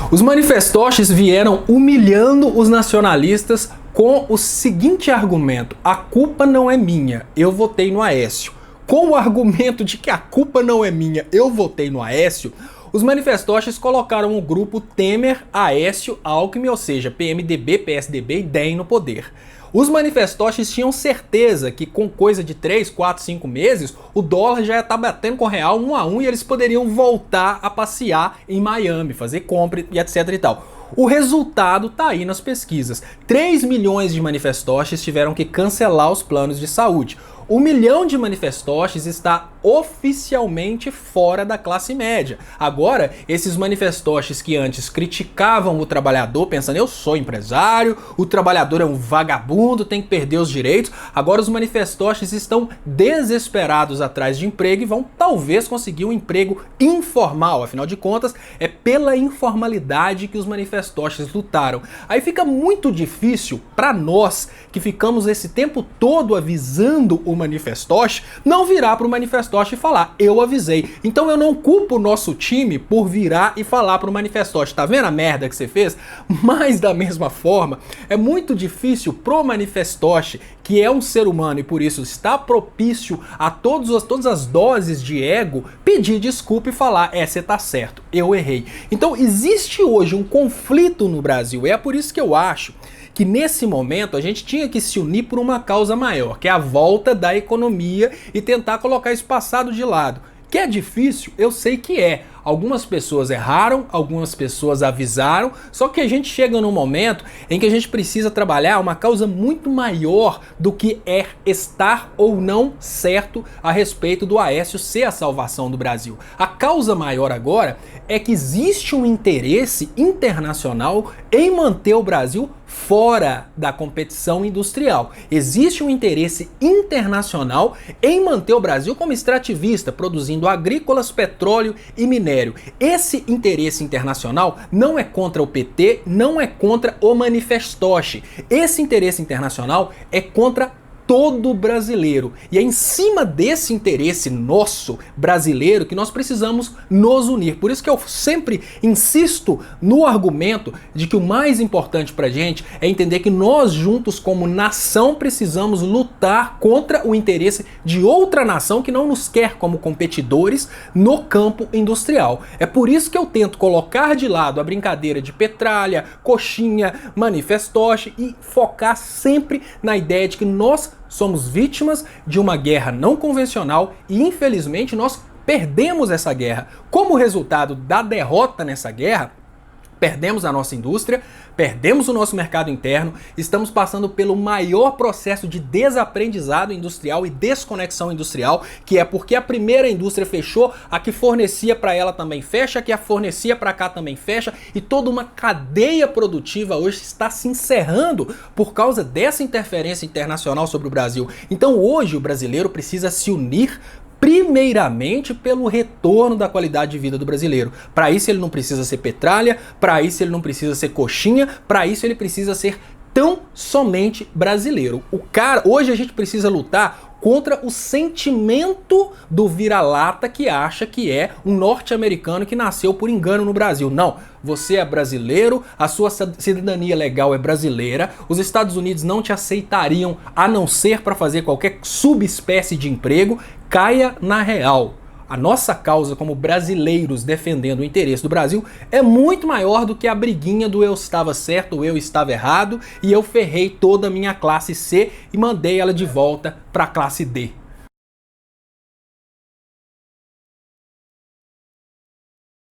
Os manifestoches vieram humilhando os nacionalistas com o seguinte argumento: a culpa não é minha, eu votei no Aécio. Com o argumento de que a culpa não é minha, eu votei no Aécio, os manifestoches colocaram o grupo Temer, Aécio, Alckmin, ou seja, PMDB, PSDB e DEM no poder. Os manifestoches tinham certeza que com coisa de 3, 4, 5 meses, o dólar já ia estar batendo com o real 1 a 1 e eles poderiam voltar a passear em Miami, fazer compra e etc e tal. O resultado tá aí nas pesquisas. 3 milhões de manifestoches tiveram que cancelar os planos de saúde. 1 milhão de manifestoches está oficialmente fora da classe média. Agora, esses manifestoches que antes criticavam o trabalhador, pensando eu sou empresário, o trabalhador é um vagabundo, tem que perder os direitos, agora os manifestoches estão desesperados atrás de emprego e vão talvez conseguir um emprego informal. Afinal de contas, é pela informalidade que os manifestoches lutaram. Aí fica muito difícil para nós que ficamos esse tempo todo avisando o manifestoche, não virar para o manifestoche e falar, eu avisei. Então eu não culpo o nosso time por virar e falar para o manifestoche, tá vendo a merda que você fez? Mas da mesma forma, é muito difícil pro manifestoche, que é um ser humano e por isso está propício a todas as doses de ego, pedir desculpa e falar, você tá certo, eu errei. Então existe hoje um conflito no Brasil, é por isso que eu acho que nesse momento a gente tinha que se unir por uma causa maior, que é a volta da economia e tentar colocar esse passado de lado. Que é difícil, eu sei que é. Algumas pessoas erraram, algumas pessoas avisaram, só que a gente chega num momento em que a gente precisa trabalhar uma causa muito maior do que é estar ou não certo a respeito do Aécio ser a salvação do Brasil. A causa maior agora é que existe um interesse internacional em manter o Brasil fora da competição industrial. Existe um interesse internacional em manter o Brasil como extrativista, produzindo agrícolas, petróleo e minério. Esse interesse internacional não é contra o PT, não é contra o manifestoche. Esse interesse internacional é contra todo brasileiro. E é em cima desse interesse nosso, brasileiro, que nós precisamos nos unir. Por isso que eu sempre insisto no argumento de que o mais importante pra gente é entender que nós juntos como nação precisamos lutar contra o interesse de outra nação que não nos quer como competidores no campo industrial. É por isso que eu tento colocar de lado a brincadeira de petralha, coxinha, manifestoche e focar sempre na ideia de que nós somos vítimas de uma guerra não convencional e, infelizmente, nós perdemos essa guerra. Como resultado da derrota nessa guerra, perdemos a nossa indústria, perdemos o nosso mercado interno, estamos passando pelo maior processo de desaprendizado industrial e desconexão industrial, que é porque a primeira indústria fechou, a que fornecia para ela também fecha, a que a fornecia para cá também fecha, e toda uma cadeia produtiva hoje está se encerrando por causa dessa interferência internacional sobre o Brasil. Então hoje o brasileiro precisa se unir primeiramente pelo retorno da qualidade de vida do brasileiro. Para isso ele não precisa ser petralha, para isso ele não precisa ser coxinha, para isso ele precisa ser tão somente brasileiro. Hoje a gente precisa lutar contra o sentimento do vira-lata que acha que é um norte-americano que nasceu por engano no Brasil. Não, você é brasileiro, a sua cidadania legal é brasileira, os Estados Unidos não te aceitariam a não ser para fazer qualquer subespécie de emprego. Caia na real. A nossa causa como brasileiros defendendo o interesse do Brasil é muito maior do que a briguinha do eu estava certo ou eu estava errado e eu ferrei toda a minha classe C e mandei ela de volta para a classe D.